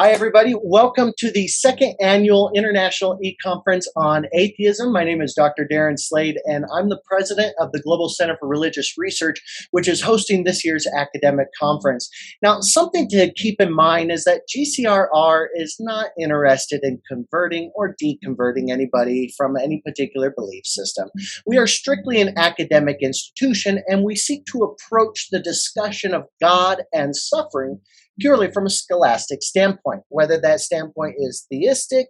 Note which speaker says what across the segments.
Speaker 1: Hi, everybody. Welcome to the second annual International eConference on Atheism. My name is Dr. Darren Slade, and I'm the president of the Global Center for Religious Research, which is hosting this year's academic conference. Now, something to keep in mind is that GCRR is not interested in converting or deconverting anybody from any particular belief system. We are strictly an academic institution, and we seek to approach the discussion of God and suffering purely from a scholastic standpoint, whether that standpoint is theistic,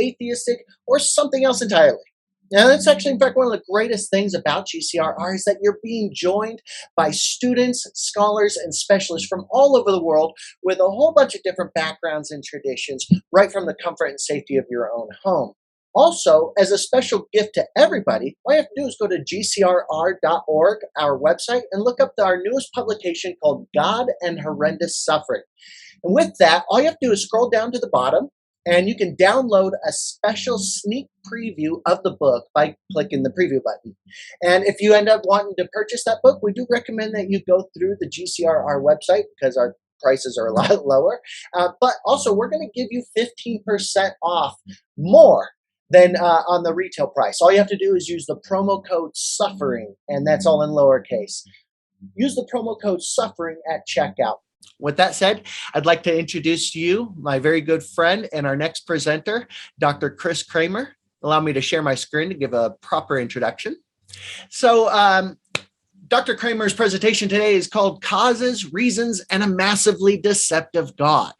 Speaker 1: atheistic, or something else entirely. Now, that's actually, in fact, one of the greatest things about GCRR is that you're being joined by students, scholars, and specialists from all over the world with a whole bunch of different backgrounds and traditions, right from the comfort and safety of your own home. Also, as a special gift to everybody, all you have to do is go to gcrr.org, our website, and look up our newest publication called God and Horrendous Suffering. And with that, all you have to do is scroll down to the bottom, and you can download a special sneak preview of the book by clicking the preview button. And if you end up wanting to purchase that book, we do recommend that you go through the GCRR website because our prices are a lot lower. But also, we're going to give you 15% off more than on the retail price. All you have to do is use the promo code SUFFERING, and that's all in lowercase. Use the promo code SUFFERING at checkout. With that said, I'd like to introduce to you my very good friend and our next presenter, Dr. Chris Kramer. Allow me to share my screen to give a proper introduction. So, Dr. Kramer's presentation today is called Causes, Reasons, and a Massively Deceptive God.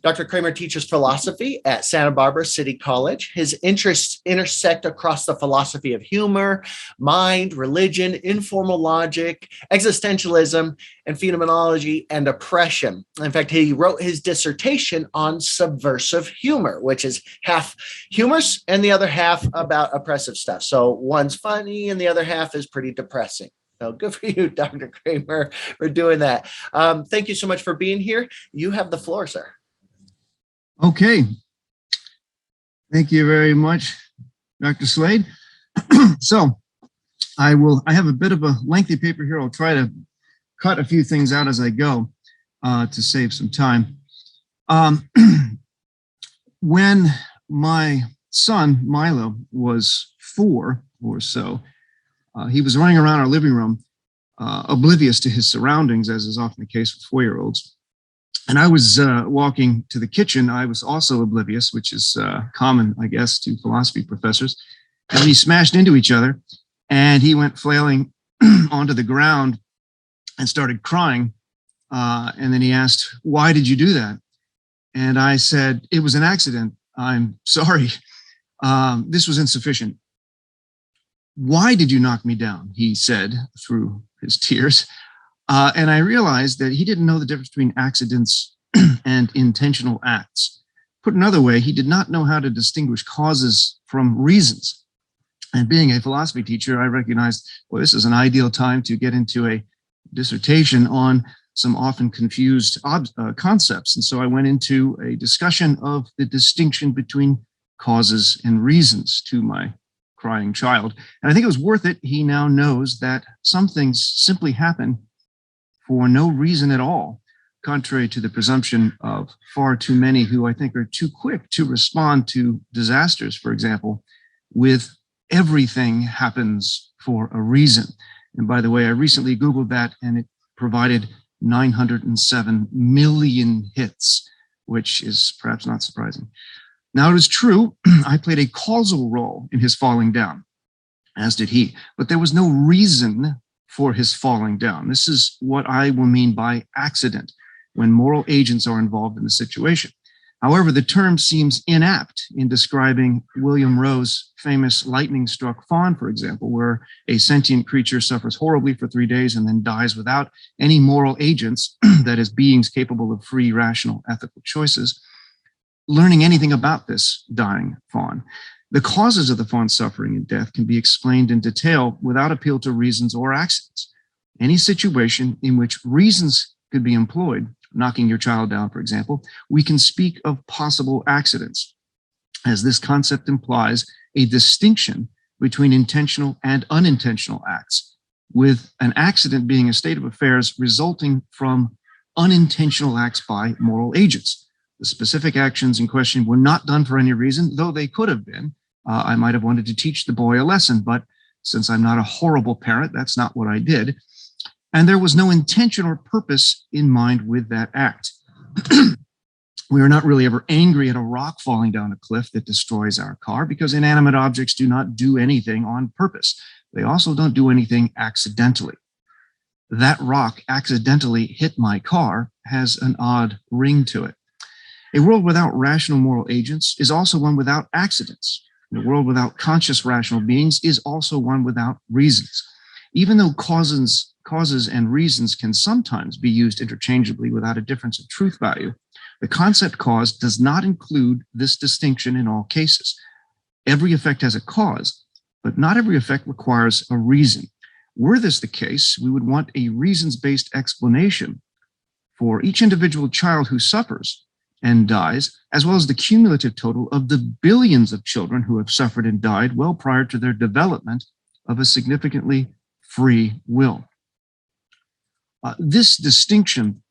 Speaker 1: Dr. Kramer teaches philosophy at Santa Barbara City College. His interests intersect across the philosophy of humor, mind, religion, informal logic, existentialism, and phenomenology and oppression. In fact, he wrote his dissertation on subversive humor, which is half humorous and the other half about oppressive stuff. So one's funny and the other half is pretty depressing. So good for you, Dr. Kramer, for doing that. Thank you so much for being here. You have the floor, sir.
Speaker 2: Okay. Thank you very much, Dr. Slade. So I have a bit of a lengthy paper here. I'll try to cut a few things out as I go to save some time. When my son, Milo, was 4 or so, he was running around our living room, oblivious to his surroundings, as is often the case with 4-year-olds. And I was walking to the kitchen. I was also oblivious, which is common, I guess, to philosophy professors. And we smashed into each other, and he went flailing onto the ground and started crying. And then he asked, "Why did you do that?" And I said, "It was an accident. I'm sorry. This was insufficient." "Why did you knock me down?" he said through his tears. And I realized that he didn't know the difference between accidents and intentional acts. Put another way, he did not know how to distinguish causes from reasons. And being a philosophy teacher, I recognized, well, this is an ideal time to get into a dissertation on some often confused concepts. And so I went into a discussion of the distinction between causes and reasons to my crying child. And I think it was worth it. He now knows that some things simply happen for no reason at all, contrary to the presumption of far too many who I think are too quick to respond to disasters, for example, with everything happens for a reason. And by the way, I recently Googled that, and it provided 907 million hits, which is perhaps not surprising. Now, it is true, I played a causal role in his falling down, as did he, but there was no reason for his falling down. This is what I will mean by accident, when moral agents are involved in the situation. However, the term seems inapt in describing William Rowe's famous lightning-struck fawn, for example, where a sentient creature suffers horribly for 3 days and then dies without any moral agents, that is, beings capable of free, rational, ethical choices, learning anything about this dying fawn. The causes of the fawn's suffering and death can be explained in detail without appeal to reasons or accidents. Any situation in which reasons could be employed, knocking your child down, for example, we can speak of possible accidents, as this concept implies a distinction between intentional and unintentional acts, with an accident being a state of affairs resulting from unintentional acts by moral agents. The specific actions in question were not done for any reason, though they could have been. I might have wanted to teach the boy a lesson, but since I'm not a horrible parent, that's not what I did. And there was no intention or purpose in mind with that act. We are not really ever angry at a rock falling down a cliff that destroys our car, because inanimate objects do not do anything on purpose. They also don't do anything accidentally. That rock accidentally hit my car has an odd ring to it. A world without rational moral agents is also one without accidents. A world without conscious rational beings is also one without reasons. Even though causes and reasons can sometimes be used interchangeably without a difference of truth value, the concept cause does not include this distinction in all cases. Every effect has a cause, but not every effect requires a reason. Were this the case, we would want a reasons-based explanation for each individual child who suffers and dies, as well as the cumulative total of the billions of children who have suffered and died well prior to their development of a significantly free will. This distinction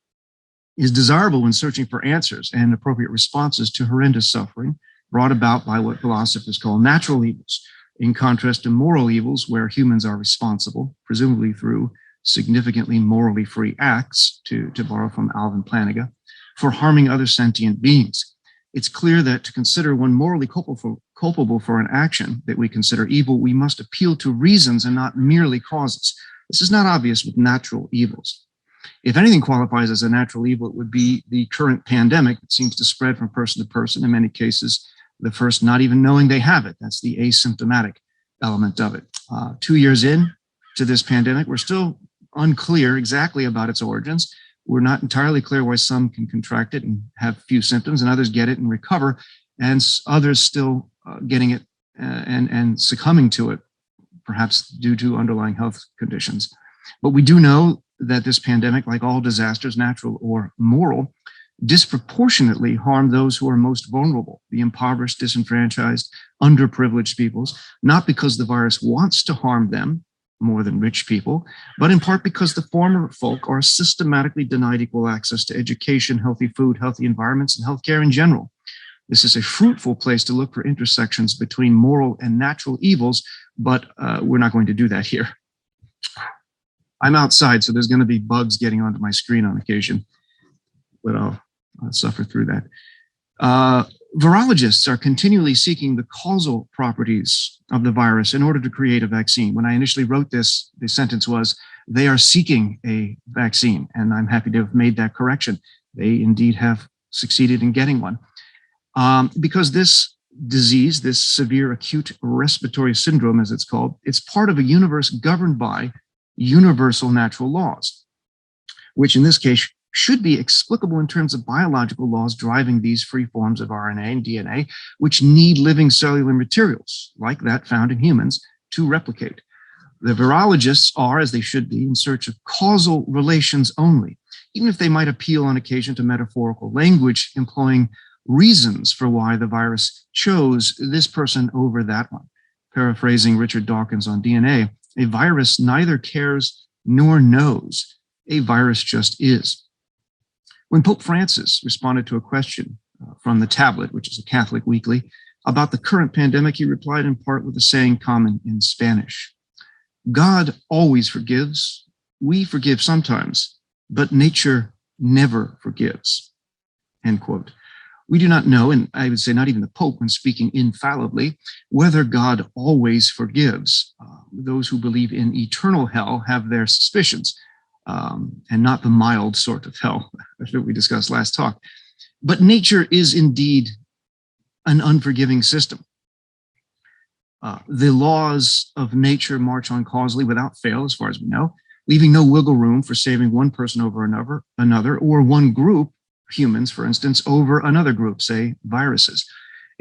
Speaker 2: is desirable when searching for answers and appropriate responses to horrendous suffering brought about by what philosophers call natural evils, in contrast to moral evils where humans are responsible, presumably through significantly morally free acts, to borrow from Alvin Plantinga, for harming other sentient beings. It's clear that to consider one morally culpable for an action that we consider evil, we must appeal to reasons and not merely causes. This is not obvious with natural evils. If anything qualifies as a natural evil, it would be the current pandemic that seems to spread from person to person, in many cases, the first not even knowing they have it. That's the asymptomatic element of it. 2 years in to this pandemic, we're still unclear exactly about its origins. We're not entirely clear why some can contract it and have few symptoms and others get it and recover, and others still getting it and succumbing to it, perhaps due to underlying health conditions. But we do know that this pandemic, like all disasters, natural or moral, disproportionately harm those who are most vulnerable, the impoverished, disenfranchised, underprivileged peoples, not because the virus wants to harm them more than rich people, but in part because the former folk are systematically denied equal access to education, healthy food, healthy environments, and healthcare in general. This is a fruitful place to look for intersections between moral and natural evils, but we're not going to do that here. I'm outside, so there's going to be bugs getting onto my screen on occasion, but I'll suffer through that. Virologists are continually seeking the causal properties of the virus in order to create a vaccine. When I initially wrote this, the sentence was, they are seeking a vaccine, and I'm happy to have made that correction. They indeed have succeeded in getting one. Because this disease, this severe acute respiratory syndrome, as it's called, it's part of a universe governed by universal natural laws, which in this case should be explicable in terms of biological laws driving these free forms of RNA and DNA, which need living cellular materials, like that found in humans, to replicate. The virologists are, as they should be, in search of causal relations only, even if they might appeal on occasion to metaphorical language, employing reasons for why the virus chose this person over that one. Paraphrasing Richard Dawkins on DNA, a virus neither cares nor knows. A virus just is. When Pope Francis responded to a question from The Tablet, which is a Catholic weekly, about the current pandemic, he replied in part with a saying common in Spanish. God always forgives. We forgive sometimes, but nature never forgives. End quote. We do not know, and I would say not even the Pope, when speaking infallibly, whether God always forgives. Those who believe in eternal hell have their suspicions, and not the mild sort of hell that we discussed last talk. But nature is indeed an unforgiving system. The laws of nature march on causally without fail, as far as we know, leaving no wiggle room for saving one person over another, or one group, humans, for instance, over another group, say viruses.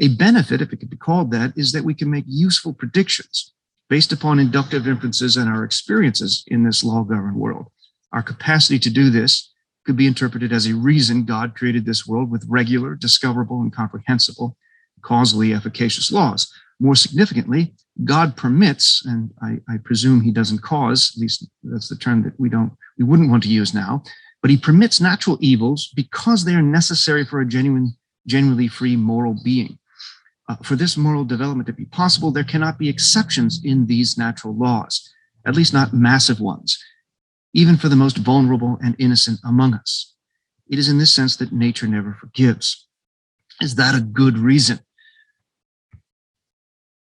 Speaker 2: A benefit, if it could be called that, is that we can make useful predictions based upon inductive inferences and our experiences in this law-governed world. Our capacity to do this could be interpreted as a reason God created this world with regular, discoverable, and comprehensible, causally efficacious laws. More significantly, God permits, and I presume he doesn't cause, at least that's the term that we wouldn't want to use now, But he permits natural evils because they are necessary for a genuinely free moral being. For this moral development to be possible, there cannot be exceptions in these natural laws, at least not massive ones, even for the most vulnerable and innocent among us. It is in this sense that nature never forgives. Is that a good reason?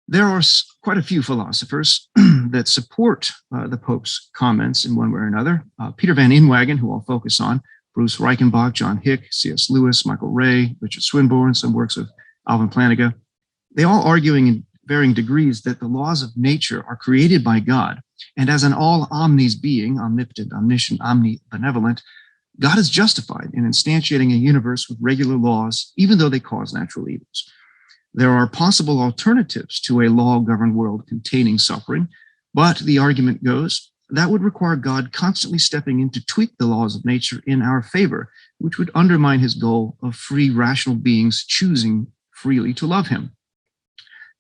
Speaker 2: There are quite a few philosophers that support the Pope's comments in one way or another. Peter Van Inwagen, who I'll focus on, Bruce Reichenbach, John Hick, C.S. Lewis, Michael Ray, Richard Swinburne, some works of Alvin Plantinga, they all arguing in varying degrees that the laws of nature are created by God, and as an all omnis being, omnipotent, omniscient, omnibenevolent, God is justified in instantiating a universe with regular laws, even though they cause natural evils. There are possible alternatives to a law-governed world containing suffering, but the argument goes that would require God constantly stepping in to tweak the laws of nature in our favor, which would undermine his goal of free, rational beings choosing freely to love him.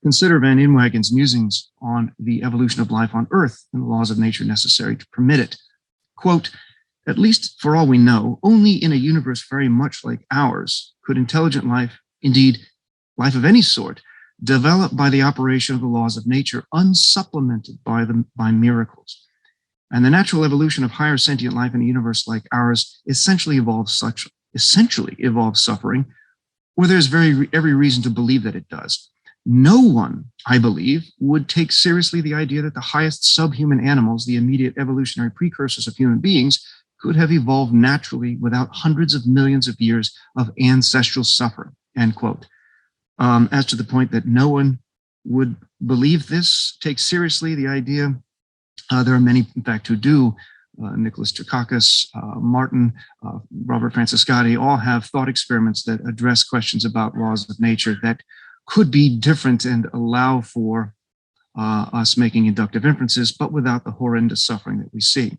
Speaker 2: Consider Van Inwagen's musings on the evolution of life on Earth and the laws of nature necessary to permit it. Quote, "At least for all we know, only in a universe very much like ours could intelligent life, indeed life of any sort, develop by the operation of the laws of nature, unsupplemented by miracles. And the natural evolution of higher sentient life in a universe like ours essentially involves suffering, or there's every reason to believe that it does. No one, I believe, would take seriously the idea that the highest subhuman animals, the immediate evolutionary precursors of human beings, could have evolved naturally without hundreds of millions of years of ancestral suffering," end quote. As to the point that no one would believe this, take seriously the idea, there are many, in fact, who do. Nicholas Dukakis, Martin, Robert Franciscati, all have thought experiments that address questions about laws of nature that could be different and allow for us making inductive inferences, but without the horrendous suffering that we see.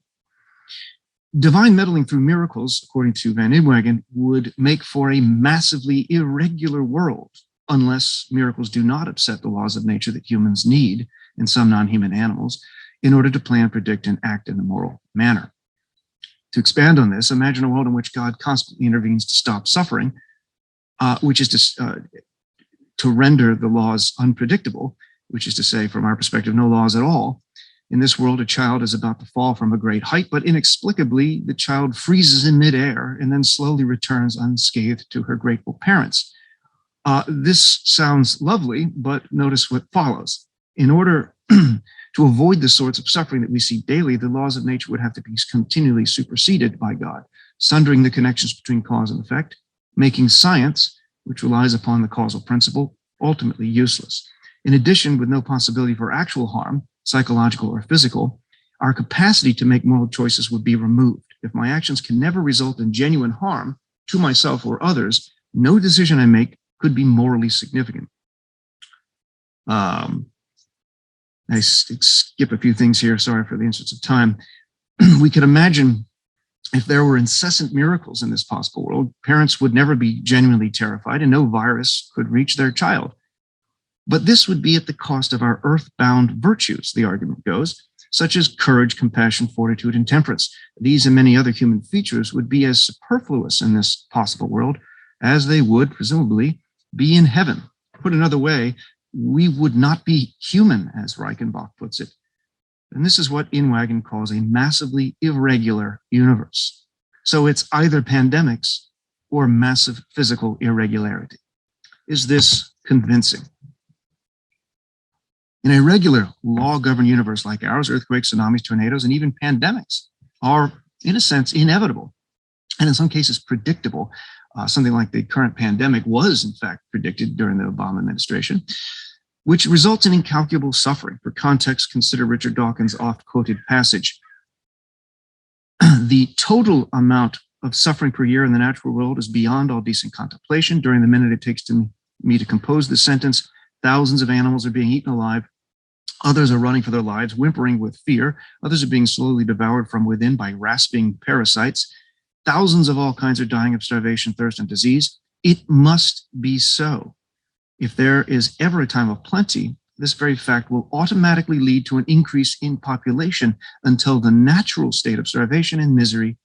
Speaker 2: Divine meddling through miracles, according to Van Inwagen, would make for a massively irregular world, unless miracles do not upset the laws of nature that humans need, and some non-human animals, in order to plan, predict, and act in a moral manner. To expand on this, imagine a world in which God constantly intervenes to stop suffering, which is to render the laws unpredictable, which is to say, from our perspective, no laws at all. In this world, a child is about to fall from a great height, but inexplicably, the child freezes in midair and then slowly returns unscathed to her grateful parents. This sounds lovely, but notice what follows. In order to avoid the sorts of suffering that we see daily, the laws of nature would have to be continually superseded by God, sundering the connections between cause and effect, making science, which relies upon the causal principle, ultimately useless. In addition, with no possibility for actual harm, psychological or physical, our capacity to make moral choices would be removed. If my actions can never result in genuine harm to myself or others, no decision I make could be morally significant. I skip a few things here, sorry for the interest of time. We could imagine if there were incessant miracles in this possible world, parents would never be genuinely terrified and no virus could reach their child. But this would be at the cost of our earthbound virtues, the argument goes, such as courage, compassion, fortitude, and temperance. These and many other human features would be as superfluous in this possible world as they would, presumably, be in heaven. Put another way, we would not be human, as Reichenbach puts it. And this is what Inwagen calls a massively irregular universe. So it's either pandemics or massive physical irregularity. Is this convincing? In a regular law-governed universe like ours, earthquakes, tsunamis, tornadoes, and even pandemics are, in a sense, inevitable, and in some cases predictable. Something like the current pandemic was, in fact, predicted during the Obama administration, which results in incalculable suffering. For context, consider Richard Dawkins' oft-quoted passage. The total amount of suffering per year in the natural world is beyond all decent contemplation. During the minute it takes me to compose this sentence, thousands of animals are being eaten alive. Others are running for their lives, whimpering with fear. Others are being slowly devoured from within by rasping parasites. Thousands of all kinds are dying of starvation, thirst, and disease. It must be so. If there is ever a time of plenty, this very fact will automatically lead to an increase in population until the natural state of starvation and misery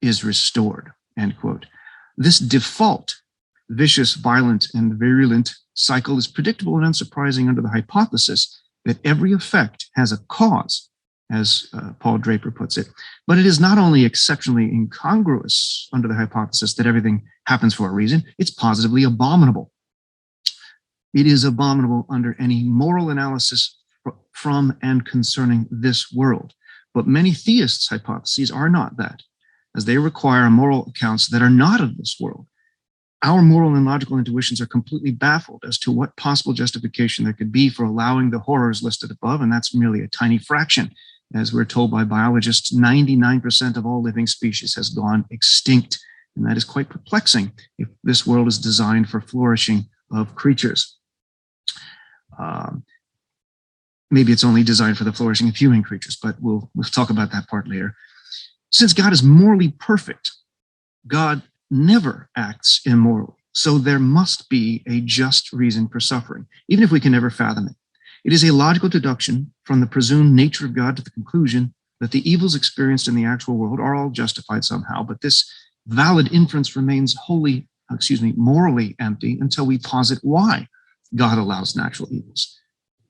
Speaker 2: is restored, end quote. This default, vicious, violent, and virulent cycle is predictable and unsurprising under the hypothesis that every effect has a cause, as Paul Draper puts it, but it is not only exceptionally incongruous under the hypothesis that everything happens for a reason, it's positively abominable. It is abominable under any moral analysis from and concerning this world. But many theists' hypotheses are not that, as they require moral accounts that are not of this world. Our moral and logical intuitions are completely baffled as to what possible justification there could be for allowing the horrors listed above, and that's merely a tiny fraction. As we're told by biologists, 99% of all living species has gone extinct, and that is quite perplexing if this world is designed for flourishing of creatures. Maybe it's only designed for the flourishing of human creatures, but we'll talk about that part later. Since God is morally perfect, God never acts immorally. So there must be a just reason for suffering, even if we can never fathom it. It is a logical deduction from the presumed nature of God to the conclusion that the evils experienced in the actual world are all justified somehow, but this valid inference remains morally empty until we posit why God allows natural evils.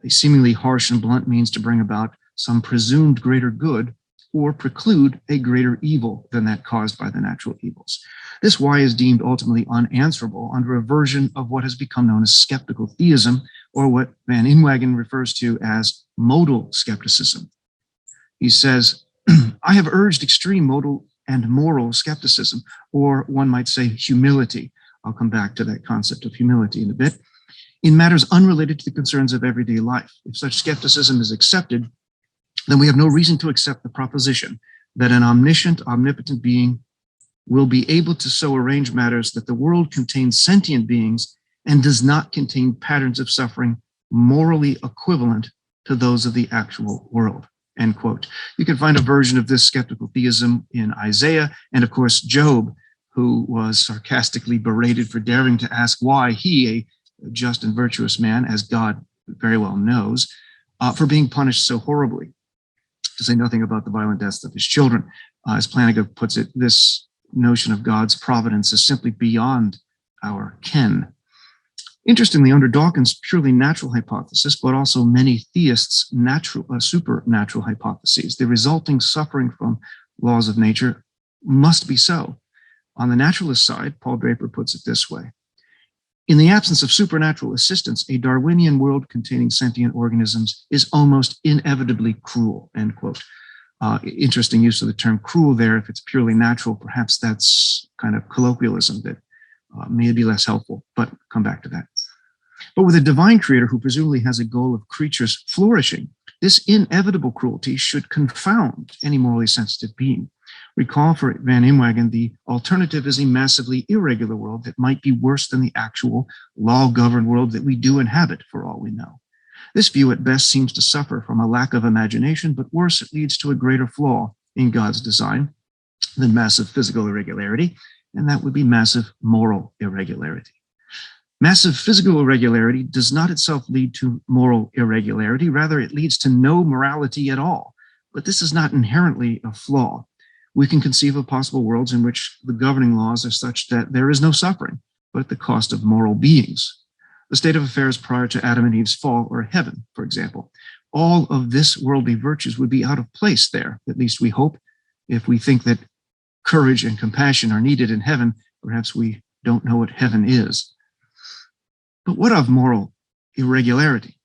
Speaker 2: A seemingly harsh and blunt means to bring about some presumed greater good or preclude a greater evil than that caused by the natural evils. This why is deemed ultimately unanswerable under a version of what has become known as skeptical theism, or what Van Inwagen refers to as modal skepticism. He says, I have urged extreme modal and moral skepticism, or one might say humility. I'll come back to that concept of humility in a bit, in matters unrelated to the concerns of everyday life. If such skepticism is accepted, then we have no reason to accept the proposition that an omniscient, omnipotent being will be able to so arrange matters that the world contains sentient beings and does not contain patterns of suffering morally equivalent to those of the actual world, end quote. You can find a version of this skeptical theism in Isaiah, and of course, Job, who was sarcastically berated for daring to ask why he, a just and virtuous man, as God very well knows, for being punished so horribly, to say nothing about the violent deaths of his children. As Plantinga puts it, this notion of God's providence is simply beyond our ken. Interestingly, under Dawkins' purely natural hypothesis, but also many theists' supernatural hypotheses, the resulting suffering from laws of nature must be so. On the naturalist side, Paul Draper puts it this way: in the absence of supernatural assistance, a Darwinian world containing sentient organisms is almost inevitably cruel, end quote. Interesting use of the term cruel there. If it's purely natural, perhaps that's kind of colloquialism that may be less helpful, but come back to that. But with a divine creator who presumably has a goal of creatures flourishing, this inevitable cruelty should confound any morally sensitive being. Recall for Van Inwagen, the alternative is a massively irregular world that might be worse than the actual law-governed world that we do inhabit, for all we know. This view at best seems to suffer from a lack of imagination, but worse, it leads to a greater flaw in God's design than massive physical irregularity, and that would be massive moral irregularity. Massive physical irregularity does not itself lead to moral irregularity, rather it leads to no morality at all. But this is not inherently a flaw. We can conceive of possible worlds in which the governing laws are such that there is no suffering, but at the cost of moral beings. The state of affairs prior to Adam and Eve's fall, or heaven, for example. All of this worldly virtues would be out of place there, at least we hope. If we think that courage and compassion are needed in heaven, perhaps we don't know what heaven is. But what of moral irregularity?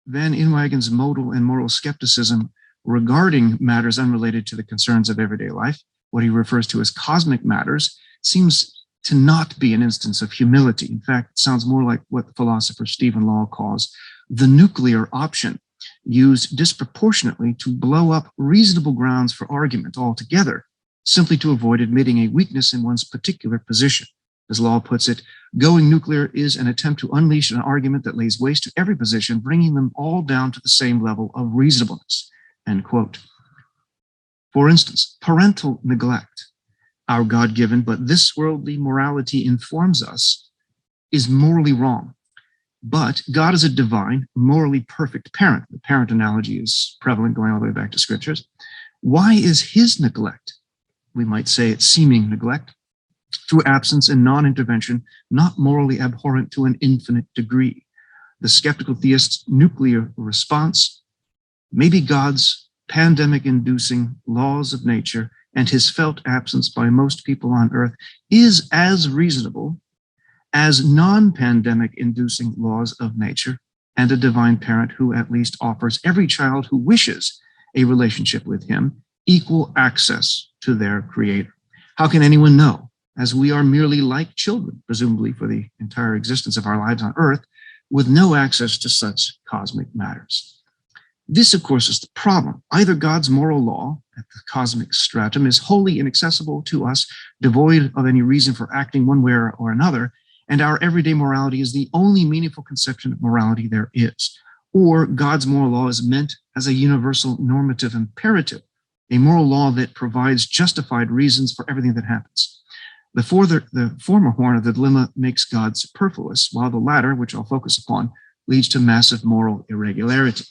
Speaker 2: Van Inwagen's modal and moral skepticism regarding matters unrelated to the concerns of everyday life, what he refers to as cosmic matters, seems to not be an instance of humility. In fact, it sounds more like what the philosopher Stephen Law calls the nuclear option, used disproportionately to blow up reasonable grounds for argument altogether, simply to avoid admitting a weakness in one's particular position. As Law puts it, going nuclear is an attempt to unleash an argument that lays waste to every position, bringing them all down to the same level of reasonableness, end quote. For instance, parental neglect, our God-given, but this worldly morality informs us, is morally wrong. But God is a divine, morally perfect parent. The parent analogy is prevalent going all the way back to scriptures. Why is his neglect we might say its seeming neglect, through absence and non-intervention, not morally abhorrent to an infinite degree. The skeptical theist's nuclear response may be God's pandemic-inducing laws of nature, and his felt absence by most people on earth is as reasonable as non-pandemic inducing laws of nature and a divine parent who at least offers every child who wishes a relationship with him equal access to their creator. How can anyone know, as we are merely like children, presumably for the entire existence of our lives on earth, with no access to such cosmic matters? This, of course, is the problem. Either God's moral law at the cosmic stratum is wholly inaccessible to us, devoid of any reason for acting one way or another, and our everyday morality is the only meaningful conception of morality there is. Or God's moral law is meant as a universal normative imperative, a moral law that provides justified reasons for everything that happens. The former horn of the dilemma makes God superfluous, while the latter, which I'll focus upon, leads to massive moral irregularity.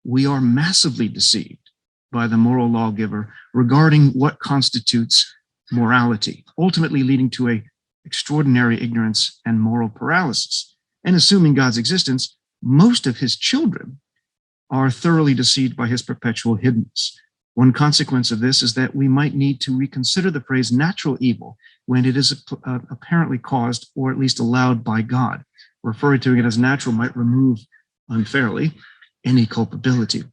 Speaker 2: We are massively deceived by the moral lawgiver regarding what constitutes morality, ultimately leading to an extraordinary ignorance and moral paralysis. And assuming God's existence, most of his children are thoroughly deceived by his perpetual hiddenness. One consequence of this is that we might need to reconsider the phrase natural evil when it is apparently caused or at least allowed by God. Referring to it as natural might remove unfairly any culpability.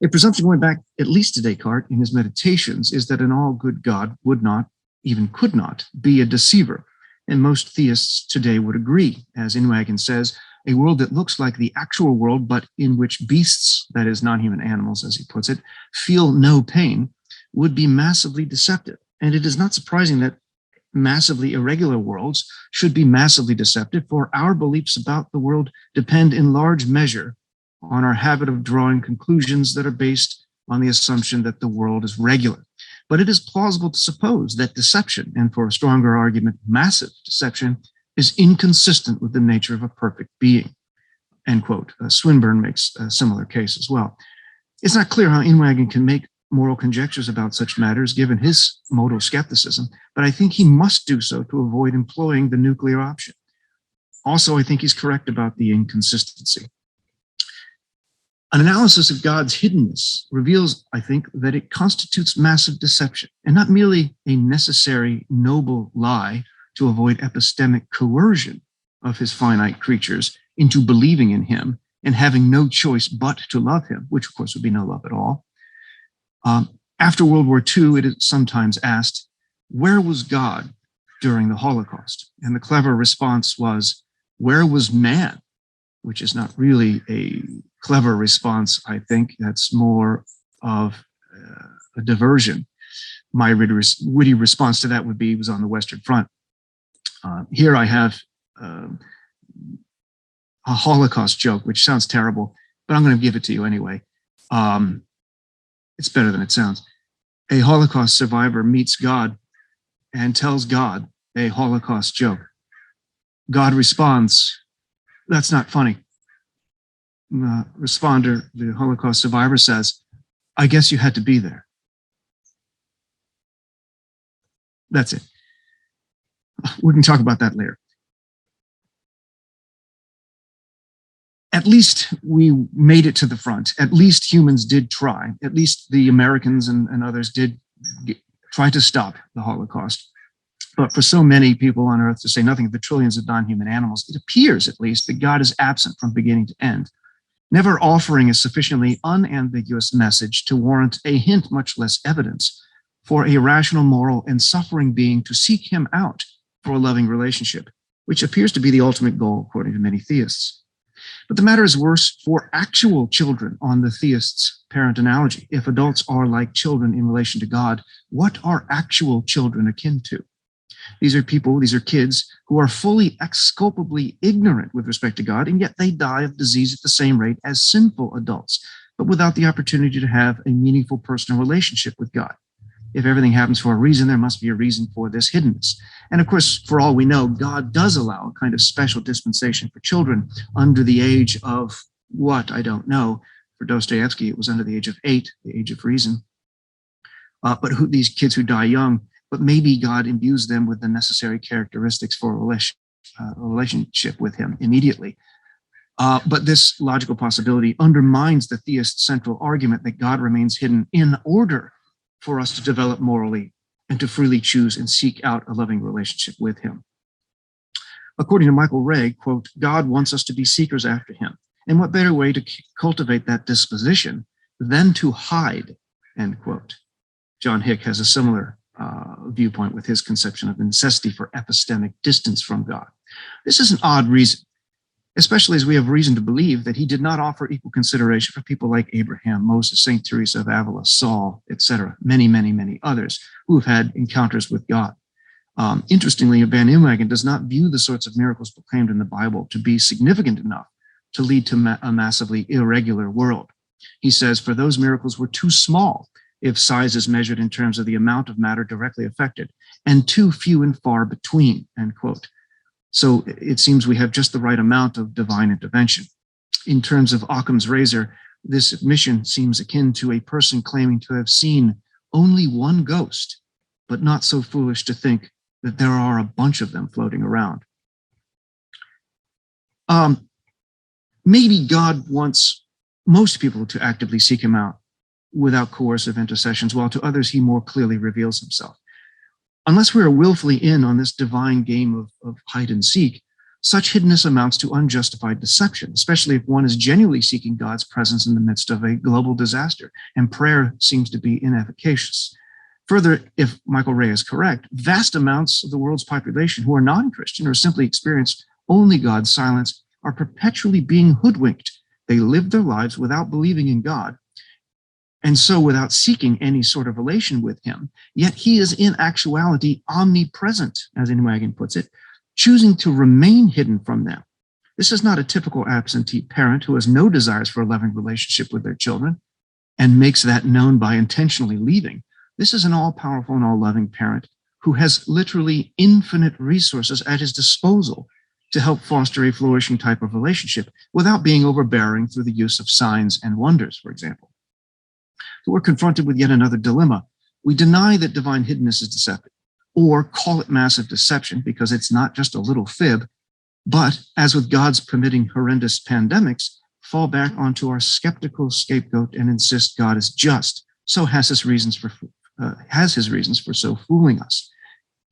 Speaker 2: A presumption going back at least to Descartes in his Meditations is that an all-good God would not, even could not, be a deceiver. And most theists today would agree. As Inwagen says, a world that looks like the actual world, but in which beasts, that is non-human animals, as he puts it, feel no pain, would be massively deceptive. And it is not surprising that massively irregular worlds should be massively deceptive, for our beliefs about the world depend in large measure on our habit of drawing conclusions that are based on the assumption that the world is regular. But it is plausible to suppose that deception, and for a stronger argument, massive deception, is inconsistent with the nature of a perfect being. End quote. Swinburne makes a similar case as well. It's not clear how Inwagen can make moral conjectures about such matters given his modal skepticism, but I think he must do so to avoid employing the nuclear option. Also, I think he's correct about the inconsistency. An analysis of God's hiddenness reveals, I think, that it constitutes massive deception, and not merely a necessary, noble lie to avoid epistemic coercion of his finite creatures into believing in him and having no choice but to love him, which of course would be no love at all. After World War II, it is sometimes asked, where was God during the Holocaust? And the clever response was, where was man? Which is not really a clever response, I think. That's more of a diversion. My witty response to that would be, he was on the Western Front. Here I have a Holocaust joke, which sounds terrible, but I'm going to give it to you anyway. It's better than it sounds. A Holocaust survivor meets God and tells God a Holocaust joke. God responds, "That's not funny." Responder, the Holocaust survivor, says, "I guess you had to be there." That's it. We can talk about that later. At least we made it to the front. At least humans did try. At least the Americans and others did try to stop the Holocaust. But for so many people on Earth, to say nothing of the trillions of non-human animals, it appears at least that God is absent from beginning to end, never offering a sufficiently unambiguous message to warrant a hint, much less evidence, for a rational, moral, and suffering being to seek him out for a loving relationship, which appears to be the ultimate goal, according to many theists. But the matter is worse for actual children on the theist's parent analogy. If adults are like children in relation to God, what are actual children akin to? These are people, these are kids who are fully exculpably ignorant with respect to God, and yet they die of disease at the same rate as sinful adults, but without the opportunity to have a meaningful personal relationship with God. If everything happens for a reason, there must be a reason for this hiddenness. And of course, for all we know, God does allow a kind of special dispensation for children under the age of what? I don't know. For Dostoevsky, it was under the age of 8, the age of reason. but these kids who die young, but maybe God imbues them with the necessary characteristics for a relationship with him immediately. But this logical possibility undermines the theist's central argument that God remains hidden in order for us to develop morally and to freely choose and seek out a loving relationship with him. According to Michael Ray, quote, God wants us to be seekers after him. And what better way to cultivate that disposition than to hide, end quote. John Hick has a similar viewpoint with his conception of the necessity for epistemic distance from God. This is an odd reason, especially as we have reason to believe that he did not offer equal consideration for people like Abraham, Moses, St. Teresa of Avila, Saul, etc., many, many, many others who have had encounters with God. Interestingly, Van Inwagen does not view the sorts of miracles proclaimed in the Bible to be significant enough to lead to a massively irregular world. He says, for those miracles were too small if size is measured in terms of the amount of matter directly affected, and too few and far between, end quote. So it seems we have just the right amount of divine intervention. In terms of Occam's razor, this admission seems akin to a person claiming to have seen only one ghost, but not so foolish to think that there are a bunch of them floating around. Maybe God wants most people to actively seek him out without coercive intercessions, while to others he more clearly reveals himself. Unless we are willfully in on this divine game of hide and seek, such hiddenness amounts to unjustified deception, especially if one is genuinely seeking God's presence in the midst of a global disaster, and prayer seems to be inefficacious. Further, if Michael Ray is correct, vast amounts of the world's population who are non-Christian or simply experience only God's silence are perpetually being hoodwinked. They live their lives without believing in God, and so without seeking any sort of relation with him, yet he is in actuality omnipresent, as Inwagen puts it, choosing to remain hidden from them. This is not a typical absentee parent who has no desires for a loving relationship with their children and makes that known by intentionally leaving. This is an all-powerful and all-loving parent who has literally infinite resources at his disposal to help foster a flourishing type of relationship without being overbearing through the use of signs and wonders, for example. So we're confronted with yet another dilemma. We deny that divine hiddenness is deceptive, or call it massive deception because it's not just a little fib, but as with God's permitting horrendous pandemics, fall back onto our skeptical scapegoat and insist God is just, so has his reasons for so fooling us.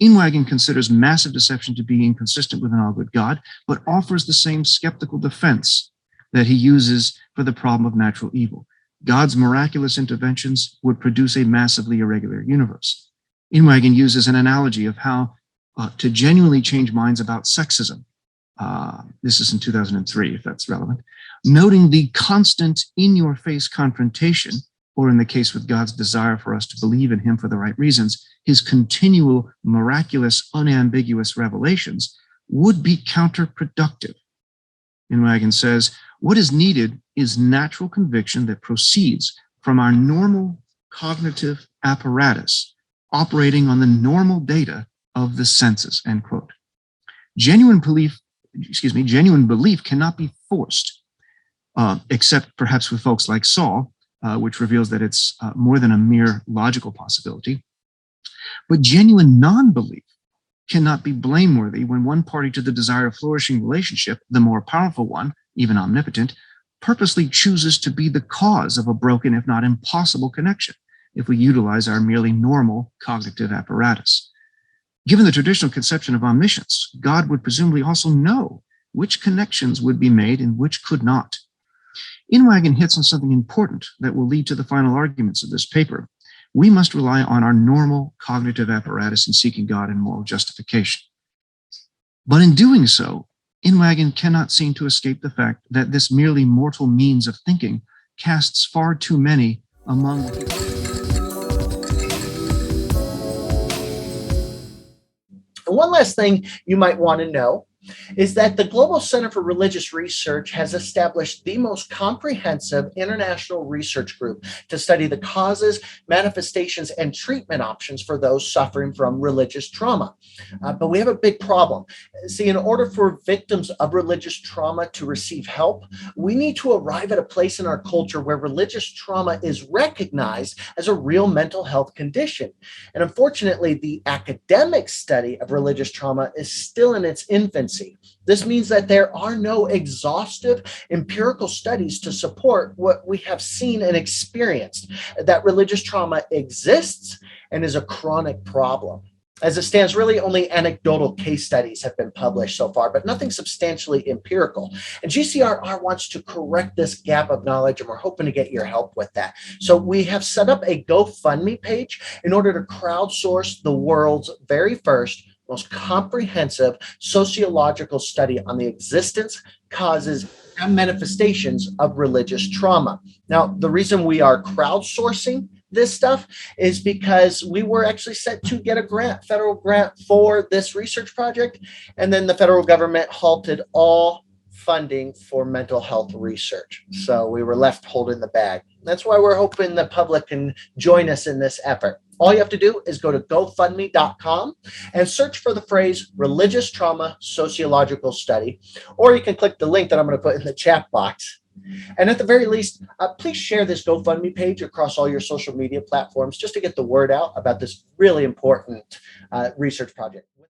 Speaker 2: Inwagen considers massive deception to be inconsistent with an all-good God, but offers the same skeptical defense that he uses for the problem of natural evil. God's miraculous interventions would produce a massively irregular universe. Inwagen uses an analogy of how to genuinely change minds about sexism. This is in 2003, if that's relevant, noting the constant in-your-face confrontation, or in the case with God's desire for us to believe in him for the right reasons, his continual, miraculous, unambiguous revelations would be counterproductive. Inwagen says, what is needed is natural conviction that proceeds from our normal cognitive apparatus operating on the normal data of the senses, end quote. Genuine belief cannot be forced, except perhaps with folks like Saul, which reveals that it's more than a mere logical possibility. But genuine non-belief cannot be blameworthy when one party to the desire of flourishing relationship, the more powerful one, even omnipotent, purposely chooses to be the cause of a broken, if not impossible, connection, if we utilize our merely normal cognitive apparatus. Given the traditional conception of omniscience, God would presumably also know which connections would be made and which could not. Inwagen hits on something important that will lead to the final arguments of this paper. We must rely on our normal cognitive apparatus in seeking God and moral justification. But in doing so, Inwagen cannot seem to escape the fact that this merely mortal means of thinking casts far too many among
Speaker 1: One last thing you might want to know is that the Global Center for Religious Research has established the most comprehensive international research group to study the causes, manifestations, and treatment options for those suffering from religious trauma. But we have a big problem. See, in order for victims of religious trauma to receive help, we need to arrive at a place in our culture where religious trauma is recognized as a real mental health condition. And unfortunately, the academic study of religious trauma is still in its infancy. This means that there are no exhaustive empirical studies to support what we have seen and experienced, that religious trauma exists and is a chronic problem. As it stands, really only anecdotal case studies have been published so far, but nothing substantially empirical. And GCRR wants to correct this gap of knowledge, and we're hoping to get your help with that. So we have set up a GoFundMe page in order to crowdsource the world's very first, most comprehensive sociological study on the existence, causes, and manifestations of religious trauma. Now, the reason we are crowdsourcing this stuff is because we were actually set to get a grant, federal grant for this research project, and then the federal government halted all funding for mental health research. So we were left holding the bag. That's why we're hoping the public can join us in this effort. All you have to do is go to GoFundMe.com and search for the phrase religious trauma sociological study, or you can click the link that I'm going to put in the chat box. And at the very least, please share this GoFundMe page across all your social media platforms just to get the word out about this really important research project.